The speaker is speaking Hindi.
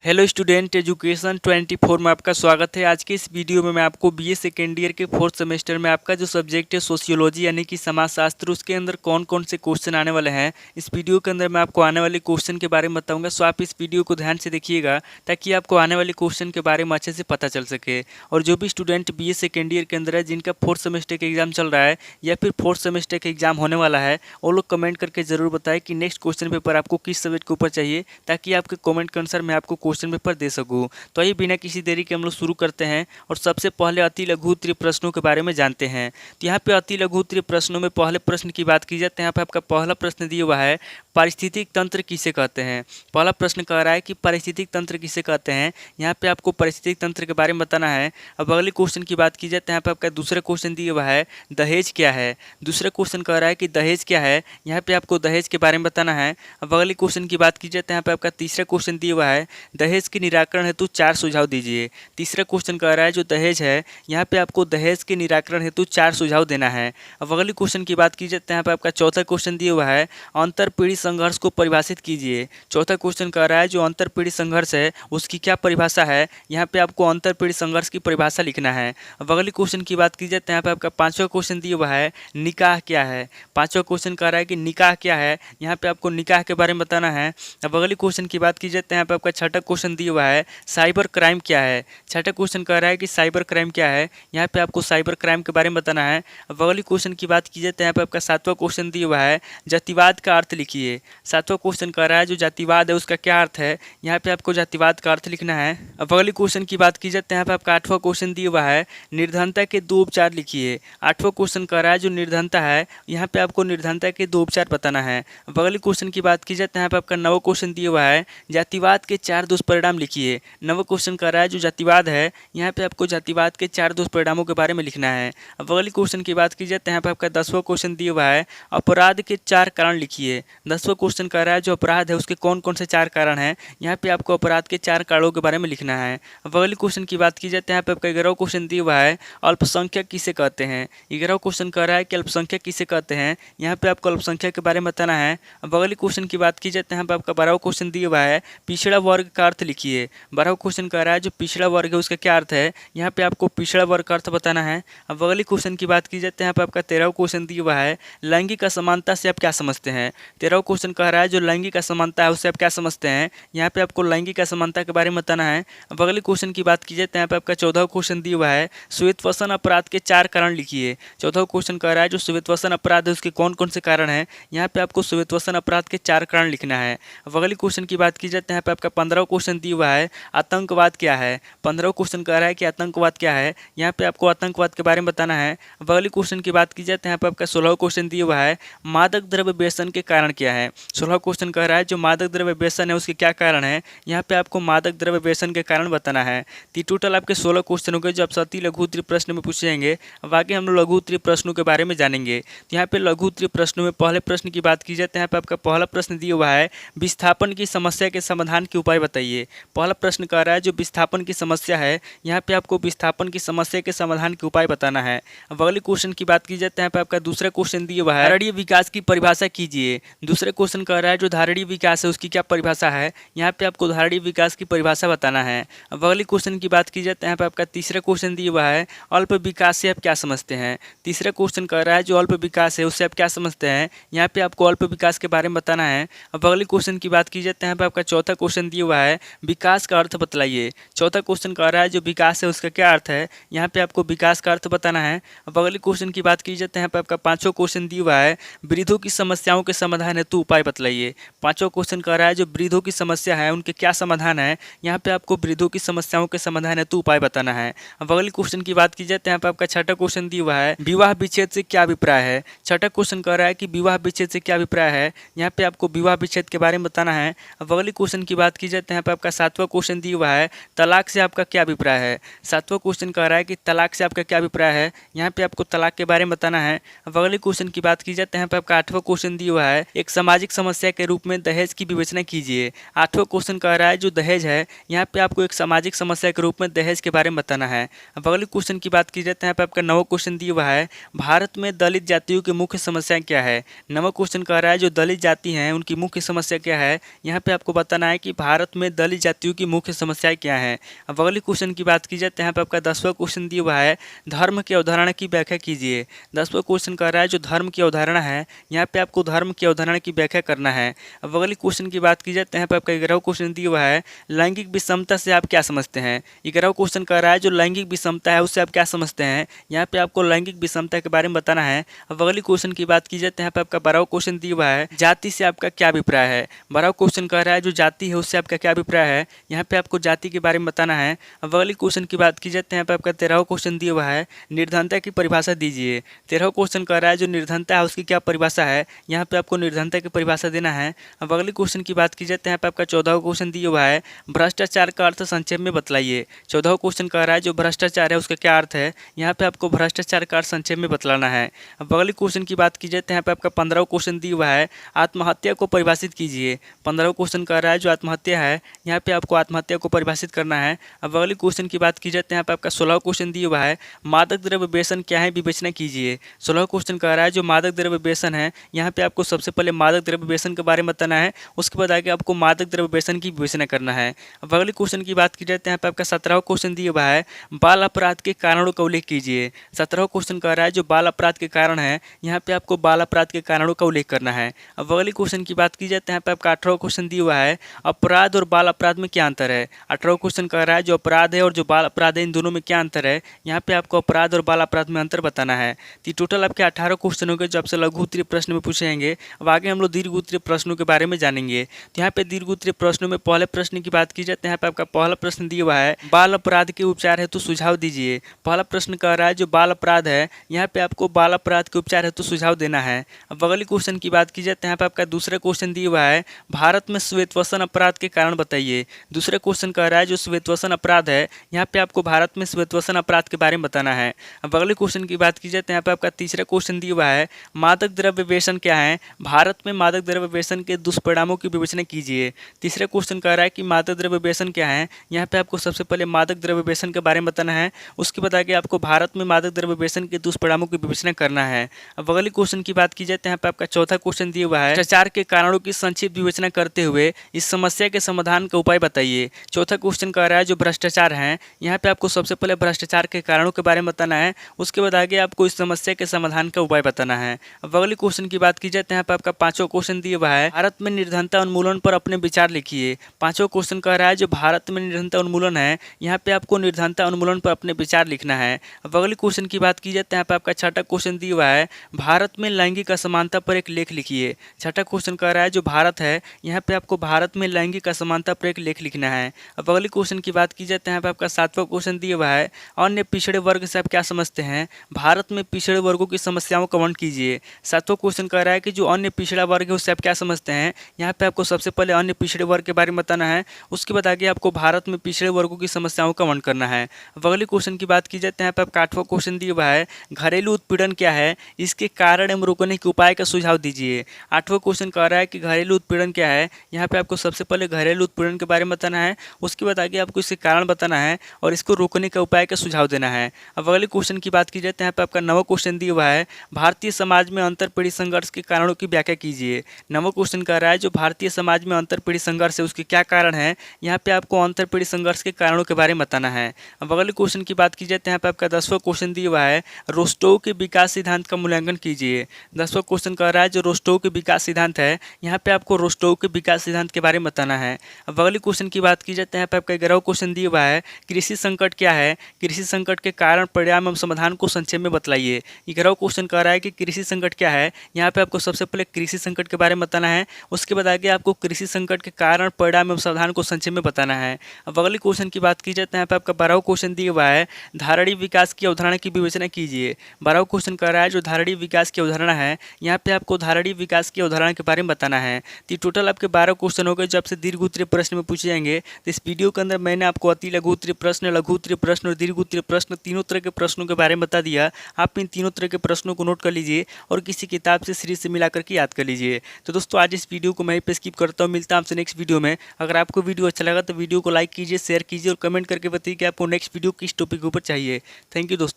हेलो स्टूडेंट, एजुकेशन 24 में आपका स्वागत है। आज के इस वीडियो में मैं आपको बीए सेकेंड ईयर के 4th सेमेस्टर में आपका जो सब्जेक्ट है सोशियोलॉजी यानी कि समाजशास्त्र, उसके अंदर कौन कौन से क्वेश्चन आने वाले हैं, इस वीडियो के अंदर मैं आपको आने वाले क्वेश्चन के बारे में बताऊंगा। सो आप इस वीडियो को ध्यान से देखिएगा ताकि आपको आने वाले क्वेश्चन के बारे में अच्छे से पता चल सके। और जो भी स्टूडेंट बीए सेकेंड ईयर के अंदर है, जिनका 4th सेमेस्टर का एग्जाम चल रहा है या फिर 4th सेमेस्टर का एग्जाम होने वाला है, वो लोग कमेंट करके जरूर बताएं कि नेक्स्ट क्वेश्चन पेपर आपको किस सब्जेक्ट के ऊपर चाहिए, ताकि आपके कमेंट के अनुसार मैं आपको क्वेश्चन पेपर दे सकूँ। तो आइए बिना किसी देरी के हम लोग शुरू करते हैं और सबसे पहले अति लघु उत्तरीय प्रश्नों के बारे में जानते हैं। तो यहाँ पे अति लघु उत्तरीय प्रश्नों में पहले प्रश्न की बात की जाए तो यहाँ पे आपका पहला प्रश्न दिया हुआ है, पारिस्थितिक तंत्र किसे कहते हैं। पहला प्रश्न कह रहा है कि पारिस्थितिक तंत्र किसे कहते हैं। यहाँ पे आपको पारिस्थितिक तंत्र के बारे में बताना है। अब अगले क्वेश्चन की बात की जाए तो यहाँ पे आपका दूसरा क्वेश्चन दिया हुआ है, दहेज क्या है। दूसरा क्वेश्चन कह रहा है कि दहेज क्या है, यहाँ पे आपको दहेज के बारे में बताना है। अब अगले क्वेश्चन की बात की जाए तो यहाँ पे आपका तीसरा क्वेश्चन दिया हुआ है, दहेज के निराकरण हेतु 4 सुझाव दीजिए। तीसरा क्वेश्चन कह रहा है जो दहेज है, यहाँ पे आपको दहेज के निराकरण हेतु 4 सुझाव देना है। अब अगले क्वेश्चन की बात की जाए तो यहाँ पे आपका चौथा क्वेश्चन दिया हुआ है, अंतर पीढ़ी संघर्ष को परिभाषित कीजिए। चौथा क्वेश्चन कह रहा है जो अंतर पीढ़ी संघर्ष है उसकी क्या परिभाषा है, यहाँ पे आपको अंतर पीढ़ी संघर्ष की परिभाषा लिखना है। अब अगले क्वेश्चन की बात की जाए तो यहाँ पे आपका पांचवा क्वेश्चन दिया हुआ है, निकाह क्या है। पांचवा क्वेश्चन कह रहा है कि निकाह क्या है, यहाँ पे आपको निकाह के बारे में बताना है। अब अगले क्वेश्चन की बात की जाए तो यहाँ पे आपका छठा क्वेश्चन दिया हुआ है, साइबर क्राइम क्या है। छठा क्वेश्चन कह रहा है कि साइबर क्राइम क्या है, यहाँ पे आपको साइबर क्राइम के बारे में बताना है। अब अगले क्वेश्चन की बात की जाए तो यहाँ पे आपका सातवां क्वेश्चन दिया हुआ है, जातिवाद का अर्थ लिखिए। सातवां क्वेश्चन कह रहा है जो जातिवाद है उसका क्या अर्थ है, यहाँ पे आपको जातिवाद का अर्थ लिखना है। अब अगले क्वेश्चन की बात की जाए तो यहाँ पे आपका आठवां क्वेश्चन दिया हुआ है, निर्धनता के 2 उपचार लिखिए। आठवां क्वेश्चन कह रहा है जो निर्धनता है, यहाँ पे आपको निर्धनता के 2 उपचार बताना है। अब अगले क्वेश्चन की बात की जाए तो यहाँ पे आपका नवा क्वेश्चन दिया हुआ है, जातिवाद के 4 दुष्परिणाम लिखिए। नवा क्वेश्चन कह रहा है जो जातिवाद है, यहाँ पे आपको जातिवाद के 4 दुष्परिणामों के बारे में लिखना है। अब अगले क्वेश्चन की बात की जाए तो यहाँ पे आपका 10वां क्वेश्चन दिया हुआ है, अपराध के 4 कारण लिखिए। 10वां क्वेश्चन कह रहा है जो अपराध है उसके कौन कौन से 4 कारण हैं, यहाँ पे आपको अपराध के 4 कारणों के बारे में लिखना है। अब अगले क्वेश्चन की बात की जाए तो यहाँ पे आपका 11वां क्वेश्चन दिया हुआ है, अल्पसंख्यक किसे कहते हैं। 11वां क्वेश्चन कह रहा है कि अल्पसंख्यक किसे कहते हैं, यहाँ पे आपको अल्पसंख्यक के बारे में बताना है। अब अगले क्वेश्चन की बात की जाए तो यहाँ पे आपका 12वां क्वेश्चन दिया हुआ है, पिछड़ा वर्ग का अर्थ लिखिए। 12वां क्वेश्चन कह रहा है जो पिछड़ा वर्ग है उसका क्या अर्थ है, यहाँ पे आपको पिछड़ा वर्ग का अर्थ बताना है। अब अगले क्वेश्चन की बात की जाए तो यहाँ पे आपका 13वां क्वेश्चन दिया हुआ है, लैंगिक असमानता से आप क्या समझते हैं। 13वां क्वेश्चन कह रहा है जो लैंगिक असमानता है उससे आप क्या समझते हैं, यहाँ पे आपको लैंगिक असमानता के बारे में बताना है। अब अगले क्वेश्चन की बात की जाए तो यहाँ पे आपका 14वां क्वेश्चन दिया हुआ है, श्वेतवसन अपराध के 4 कारण लिखिए। 14वां क्वेश्चन कह रहा है जो श्वेतवसन अपराध है उसके कौन कौन से कारण हैं, यहाँ पे आपको श्वेतवसन अपराध के 4 कारण लिखना है। अब अगले क्वेश्चन की बात की जाए तो यहाँ पे आपका 15वां क्वेश्चन दिया हुआ है, आतंकवाद क्या है। 15वां क्वेश्चन कह रहा है कि आतंकवाद क्या है, यहाँ पे आपको आतंकवाद के बारे में बताना है। अब अगले क्वेश्चन की बात की जाए तो यहाँ पे आपका 16वां क्वेश्चन दिया हुआ है, मादक द्रव्य व्यसन के कारण क्या है। 16वां क्वेश्चन कह रहा है जो मादक द्रव्य व्यसन है उसके क्या कारण है, यहाँ पे आपको मादक द्रव्य व्यसन के कारण बताना है। तो टोटल आपके 16 क्वेश्चन हो गए जो आपसे अति लघु उत्तरीय प्रश्न में पूछे जाएंगे। अब आगे हम लोग लघु उत्तरीय प्रश्नों के बारे में जानेंगे। तो यहाँ पे लघु उत्तरीय प्रश्नों में पहले प्रश्न की बात की जाए तो यहाँ पे आपका पहला प्रश्न दिया हुआ है, विस्थापन की समस्या के समाधान के उपाय बताइए। पहला प्रश्न कह रहा है जो विस्थापन की समस्या है, यहाँ पे आपको विस्थापन की समस्या के समाधान के उपाय बताना है। अब अगले क्वेश्चन की बात की जाए तो यहाँ पे आपका दूसरा क्वेश्चन दिया हुआ है, धारणीय विकास की परिभाषा कीजिए। दूसरा क्वेश्चन कह रहा है जो धारणीय विकास है उसकी क्या परिभाषा है, यहाँ पे आपको धारणीय विकास की परिभाषा बताना है। अब अगले क्वेश्चन की बात की जाए तो यहाँ पे आपका तीसरा क्वेश्चन दिया हुआ है, अल्प विकास से आप क्या समझते हैं। तीसरा क्वेश्चन कह रहा है जो अल्प विकास है उससे आप क्या समझते हैं, यहाँ पे आपको अल्प विकास के बारे में बताना है। अब अगले क्वेश्चन की बात की जाए तो यहाँ पे आपका चौथा क्वेश्चन दिया हुआ है, विकास का अर्थ बतलाइए। चौथा क्वेश्चन कह रहा है जो विकास है उसका क्या अर्थ है, यहाँ पे आपको विकास का अर्थ बताना है। अब अगले क्वेश्चन की बात की जाए तो यहाँ पे आपका पांचवा क्वेश्चन दिया हुआ है, वृद्धों की समस्याओं के समाधान हेतु उपाय बतलाइए। पांचवा क्वेश्चन कह रहा है जो वृद्धों की समस्या है उनके क्या समाधान है, यहाँ पे आपको वृद्धों की समस्याओं के समाधान हेतु उपाय बताना है। अब अगले क्वेश्चन की बात की जाए तो यहाँ पे आपका छठा क्वेश्चन दिया हुआ है, विवाह विच्छेद से क्या अभिप्राय है। छठा क्वेश्चन कह रहा है कि विवाह विच्छेद से क्या अभिप्राय है, यहाँ पे आपको विवाह विच्छेद के बारे में बताना है। अब अगले क्वेश्चन की बात की जाए तो यहाँ पे आपका सातवां क्वेश्चन दिया हुआ है, तलाक से आपका क्या अभिप्राय है। सातवां क्वेश्चन कह रहा है कि तलाक से आपका क्या अभिप्राय है, यहाँ पे आपको तलाक के बारे में बताना है। अब अगले क्वेश्चन की बात की जाए तो यहाँ पे आपका आठवां क्वेश्चन दिया हुआ है, एक सामाजिक समस्या के रूप में दहेज की विवेचना कीजिए। आठवां क्वेश्चन कह रहा है जो दहेज है, यहाँ पे आपको एक सामाजिक समस्या के रूप में दहेज के बारे में बताना है। अब अगले क्वेश्चन की बात की जाए तो यहाँ पे आपका नवा क्वेश्चन दिया हुआ है, भारत में दलित जातियों की मुख्य समस्या क्या है। नवा क्वेश्चन कह रहा है जो दलित जाति हैं उनकी मुख्य समस्या क्या है, यहाँ पे आपको बताना है कि भारत में दलित जातियों की मुख्य समस्याएं क्या हैं। अब अगले क्वेश्चन की बात की जाए तो यहाँ पे आपका 10वां क्वेश्चन दिया हुआ है, धर्म की अवधारणा की व्याख्या कीजिए। 10वां क्वेश्चन कह रहा है जो धर्म की अवधारणा है, यहाँ पे आपको धर्म की अवधारणा की व्याख्या करना है। अब अगले क्वेश्चन की बात की जाए तो यहाँ पे आपका 11वां क्वेश्चन दिया हुआ है, लैंगिक विषमता से आप क्या समझते हैं। 11वां क्वेश्चन कह रहा है जो लैंगिक विषमता है उससे आप क्या समझते हैं। यहाँ पे आपको लैंगिक विषमता के बारे में बताना है। अब अगले क्वेश्चन की बात की जाए तो यहाँ पे आपका 12वां क्वेश्चन दिया हुआ है, जाति से आपका क्या अभिप्राय है। 12वां क्वेश्चन कह रहा है जो जाति है उससे आपका क्या अभिप्राय है। यहाँ पे आपको जाति के बारे में बताना है। अब अगले क्वेश्चन की बात की जाए तो यहाँ पे आपका 13वां क्वेश्चन दिया हुआ है, निर्धनता की परिभाषा दीजिए। 13वां क्वेश्चन कह रहा है जो निर्धनता है उसकी क्या परिभाषा है। यहाँ पे आपको निर्धनता की परिभाषा देना है। अब अगले क्वेश्चन की बात की जाए तो यहाँ पे आपका 14वां क्वेश्चन दिया हुआ है, भ्रष्टाचार का अर्थ संक्षेप में बतलाइए। 14वां क्वेश्चन कह रहा है जो भ्रष्टाचार है उसका क्या अर्थ है। यहाँ पे आपको भ्रष्टाचार का अर्थ संक्षेप में बतलाना है। अब अगले क्वेश्चन की बात की जाए तो यहाँ पे आपका 15वां क्वेश्चन दिया हुआ है, आत्महत्या को परिभाषित कीजिए। 15वां क्वेश्चन कह रहा है जो आत्महत्या है, यहाँ पे आपको आत्महत्या को परिभाषित करना है। अब अगले क्वेश्चन की बात की जाए तो यहाँ पे आपका 16वां क्वेश्चन दिया हुआ है, मादक द्रव्य व्यसन क्या है विवेचना कीजिए। 16वां क्वेश्चन कह रहा है जो मादक द्रव्य व्यसन है, यहाँ पे आपको सबसे पहले मादक द्रव्य व्यसन के बारे में बताना है, उसके बाद आगे आपको मादक द्रव्य व्यसन की विवेचना करना है। अब अगले क्वेश्चन की बात की जाए तो यहाँ पे आपका 17वां क्वेश्चन दिया हुआ है, बाल अपराध के कारणों का उल्लेख कीजिए। 17वां क्वेश्चन कह रहा है जो बाल अपराध के कारण है, यहाँ पे आपको बाल अपराध के कारणों का उल्लेख करना है। अब अगले क्वेश्चन की बात की जाए तो यहाँ पे आपका 18वां क्वेश्चन दिया हुआ है, अपराध और बाल अपराध में क्या अंतर है। 18वां क्वेश्चन कह रहा है जो अपराध है और जो बाल अपराध है इन दोनों में क्या अंतर है। यहाँ पे आपको अपराध और बाल अपराध में अंतर बताना है। तो टोटल आपके 18 क्वेश्चन हो गए जो आपसे लघु उत्तरीय प्रश्न में पूछे जाएंगे। अब आगे हम लोग दीर्घ उत्तरीय प्रश्नों के बारे में जानेंगे। तो यहाँ पे दीर्घ उत्तरीय प्रश्नों में पहले प्रश्न की बात की जाए तो यहाँ पे आपका पहला प्रश्न दिया हुआ है, बाल अपराध के उपचार हेतु सुझाव दीजिए। पहला प्रश्न कह रहा है जो बाल अपराध है, यहाँ पे आपको बाल अपराध के उपचार हेतु सुझाव देना है। अब अगले क्वेश्चन की बात की जाए तो यहाँ पे आपका दूसरा क्वेश्चन दिया हुआ है, भारत में श्वेतवसन अपराध के कारण बताइए। दूसरा क्वेश्चन कह रहा है जो श्वेतवसन अपराध है, यहाँ पे आपको भारत में श्वेतवसन अपराध के बारे में बताना है। अब अगले क्वेश्चन की बात की जाए तो यहाँ पे आपका तीसरा क्वेश्चन दिया हुआ है, मादक द्रव्य व्यसन क्या है, भारत में मादक द्रव्य व्यसन के दुष्परिणामों की विवेचना कीजिए। तीसरा क्वेश्चन कह रहा है कि मादक द्रव्य व्यसन क्या है, यहाँ पे आपको सबसे पहले मादक द्रव्य व्यसन के बारे में बताना है, उसके बाद आगे आपको भारत में मादक द्रव्य व्यसन के दुष्परिणामों की विवेचना करना है। अब अगले क्वेश्चन की बात की जाए तो यहाँ पे आपका चौथा क्वेश्चन दिया हुआ है, भ्रष्टाचार के कारणों की संक्षिप्त विवेचना करते हुए इस समस्या के समाधान का उपाय बताइए। चौथा क्वेश्चन कह रहा है जो भ्रष्टाचार है, यहाँ पे आपको सबसे पहले भ्रष्टाचार के कारणों के बारे में बताना है, उसके बाद आगे आपको इस समस्या के समाधान का उपाय बताना है। अब अगले क्वेश्चन की बात की जाए तो यहाँ पे आपका पांचवा क्वेश्चन दिया हुआ है, भारत में निर्धनता उन्मूलन पर अपने विचार लिखिए। पांचवा क्वेश्चन कह रहा है जो भारत में निर्धनता उन्मूलन है, यहाँ पे आपको निर्धनता उन्मूलन पर अपने विचार लिखना है। अब अगले क्वेश्चन की बात की जाए तो यहाँ पे आपका छठा क्वेश्चन दिया हुआ है, भारत में लैंगिक असमानता पर एक लेख लिखिए। छठा क्वेश्चन कह रहा है जो भारत है, यहाँ पे आपको भारत में लैंगिक असमानता पर एक लेख लिखना है। अब अगले क्वेश्चन की बात की जाए तो यहाँ पे आपका सातवां क्वेश्चन दिया हुआ है, अन्य पिछड़े वर्ग से आप क्या समझते हैं, भारत में पिछड़े वर्गों की समस्याओं का वर्णन कीजिए। सातवां क्वेश्चन कह रहा है कि जो अन्य पिछड़ा वर्ग है उससे आप क्या समझते हैं, यहाँ पे आपको सबसे पहले अन्य पिछड़े वर्ग के बारे में बताना है, उसके बाद आगे आपको भारत में पिछड़े वर्गों की समस्याओं का वर्णन करना है। अब अगले क्वेश्चन की बात की जाए तो यहाँ पे आपका आठवां क्वेश्चन दिया हुआ है, घरेलू उत्पीड़न क्या है, इसके कारण एवं रोकने के उपाय का सुझाव दीजिए। आठवां क्वेश्चन कह रहा है कि घरेलू उत्पीड़न क्या है, यहाँ पे आपको सबसे पहले घरेलू उत्पीड़न के बारे में बताना है, उसके बाद आगे आपको इसके कारण बताना है और इसको रोकने का उपाय का सुझाव देना है। अब अगले क्वेश्चन की बात की जाए तो यहाँ पे आपका नवा क्वेश्चन दिया हुआ है, भारतीय समाज में अंतर पीढ़ी संघर्ष के कारणों की व्याख्या कीजिए। नवा क्वेश्चन कह रहा है जो भारतीय समाज में अंतर पीढ़ी संघर्ष है उसके क्या कारण है, यहाँ पे आपको अंतर पीढ़ी संघर्ष के कारणों के बारे में बताना है। अब अगले क्वेश्चन की बात की जाए तो यहाँ पे आपका 10वां क्वेश्चन दिया हुआ है, रोस्टोव के विकास सिद्धांत का मूल्यांकन कीजिए। 10वां क्वेश्चन कह रहा है जो रोस्टोव के विकास सिद्धांत है, यहाँ पे आपको रोस्टोव के विकास सिद्धांत के बारे में बताना है। अब अगले क्वेश्चन की बात की जाए तो यहाँ पे आपका 11वां क्वेश्चन दिया हुआ है, कृषि संकट क्या है, कृषि संकट के कारण परिणाम एवं समाधान को संक्षेप में बतलाइए। 11वां क्वेश्चन कह रहा है कि कृषि संकट क्या है, यहाँ पे आपको सबसे पहले कृषि संकट के बारे में बताना है, उसके बाद आगे आपको कृषि संकट के कारण परिणाम एवं समाधान को संक्षेप में बताना है। अब अगले क्वेश्चन की बात की जाए तो यहाँ पे आपका 12वां क्वेश्चन दिया हुआ है, धारणीय विकास की अवधारणा की विवेचना कीजिए। 12वां क्वेश्चन कह रहा है जो धारणीय विकास की अवधारणा है, यहाँ पे आपको धारणीय विकास की अवधारणा के बारे में बताना है। तो टोटल आपके 12 क्वेश्चन हो गए जो आपसे दीर्घ उत्तरीय प्रश्न में पूछे जाएंगे। तो इस वीडियो के अंदर मैंने आपको अति लघु उत्तरीय प्रश्न, लघु उत्तरीय प्रश्न और दीर्घ उत्तरीय प्रश्न तीनों तरह के प्रश्नों के बारे में बता दिया। आप इन तीनों तरह के प्रश्नों को नोट कर लीजिए और किसी किताब से सीरीज से मिलाकर के याद कर लीजिए। तो दोस्तों आज इस वीडियो को मैं पे स्किप करता हूँ, मिलता हूँ आपसे नेक्स्ट वीडियो में। अगर आपको वीडियो अच्छा लगा तो वीडियो को लाइक कीजिए, शेयर कीजिए और कमेंट करके बताइए कि आपको नेक्स्ट वीडियो किस टॉपिक के ऊपर चाहिए। थैंक यू दोस्तों।